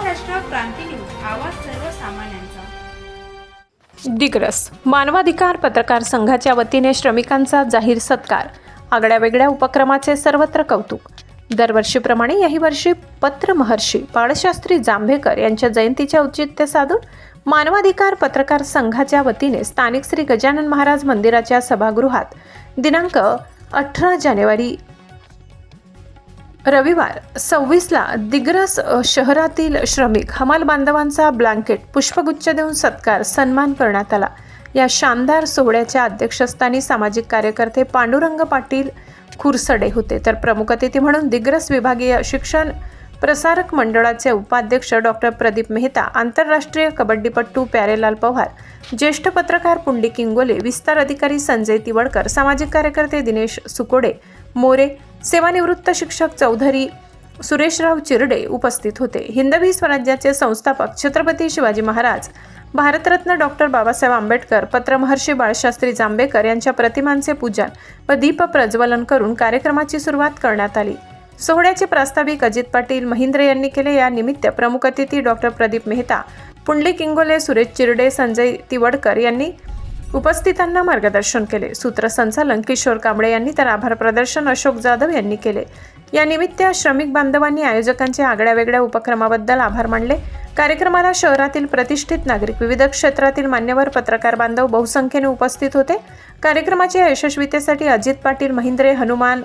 महाराष्ट्र क्रांती news, आवाज सर्वसामान्यांचा। दिग्रस मानवाधिकार पत्रकार संघाच्या वतीने श्रमिकांचा जाहीर सत्कार। आगळ्यावेगळ्या उपक्रमाचे सर्वत्र कौतुक। दरवर्षीप्रमाणे याही वर्षी पत्र महर्षी बाळशास्त्री जांभेकर यांच्या जयंतीचे औचित्य साधून मानवाधिकार पत्रकार संघाच्या वतीने स्थानिक श्री गजानन महाराज मंदिराच्या सभागृहात दिनांक 18 जानेवारी रविवार 26ला दिग्रस शहरातील श्रमिक हमाल बांधवांचा ब्लँकेट पुष्पगुच्छ देऊन सत्कार सन्मान करण्यात आला। या शानदार सोहळ्याच्या अध्यक्षस्थानी सामाजिक कार्यकर्ते पांडुरंग पाटील खुरसडे होते, तर प्रमुख अतिथी म्हणून दिग्रस विभागीय शिक्षण प्रसारक मंडळाचे उपाध्यक्ष डॉक्टर प्रदीप मेहता, आंतरराष्ट्रीय कबड्डीपटू प्यारेलाल पवार, ज्येष्ठ पत्रकार पुंडलिक इंगोले, विस्तार अधिकारी संजय तिवडकर, सामाजिक कार्यकर्ते दिनेश सुकोडे मोरे, सेवानिवृत्त शिक्षक चौधरी सुरेशराव चिरडे उपस्थित होते। हिंदवी स्वराज्याचे संस्थापक छत्रपती शिवाजी महाराज, भारतरत्न डॉक्टर बाबासाहेब आंबेडकर, पत्रमहर्षी बाळशास्त्री जांभेकर यांच्या प्रतिमांचे पूजन व दीप प्रज्वलन करून कार्यक्रमाची सुरुवात करण्यात आली। सोहळ्याचे प्रास्ताविक अजित पाटील महिंद्र यांनी केले। या निमित्त प्रमुख अतिथी डॉक्टर प्रदीप मेहता, पुंडलिक इंगोले, सुरेश चिरडे, संजय तिवडकर यांनी उपस्थितांना मार्गदर्शन केले। सूत्रसंचालन किशोर कांबळे यांनी तर आभार प्रदर्शन अशोक जाधव यांनी केले। या निमित्त श्रमिक बांधवांनी आयोजकांचे आगळ्यावेगळ्या उपक्रमाबद्दल आभार मानले। कार्यक्रमाला शहरातील प्रतिष्ठित नागरिक, विविध क्षेत्रातील मान्यवर, पत्रकार बांधव बहुसंख्येने उपस्थित होते। कार्यक्रमाच्या यशस्वीतेसाठी अजित पाटील महिंद्रे, हनुमान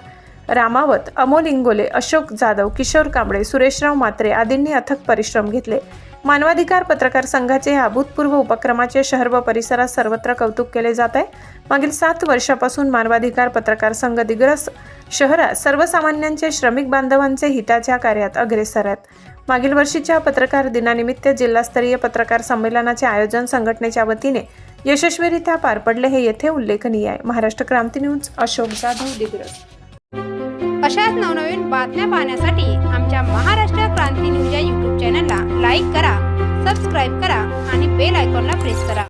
रामावत, अमोल इंगोले, अशोक जाधव, किशोर कांबळे, सुरेशराव मात्रे आदींनी अथक परिश्रम घेतले। मानवाधिकार पत्रकार संघाचे या अभूतपूर्व उपक्रमाचे शहर व परिसरात सर्वत्र कौतुक केले जात आहे। मागील 7 वर्षापासून मानवाधिकार पत्रकार संघ दिग्रस शहरात सर्वसामान्यांचे, श्रमिक बांधवांचे हिताच्या कार्यात अग्रेसर आहेत। मागील वर्षीच्या पत्रकार दिनानिमित्त जिल्हास्तरीय पत्रकार संमेलनाचे आयोजन संघटनेच्या वतीने यशस्वीरित्या पार पडले, हे येथे उल्लेखनीय आहे। महाराष्ट्र क्रांती न्यूज, अशोक जाधव, दिग्रस। अशाच नवनवीन बातम्या पाहण्यासाठी आमच्या महाराष्ट्र क्रांती न्यूज या YouTube चॅनलला लाईक करा, सबस्क्राईब करा आणि बेल आयकॉनला प्रेस करा।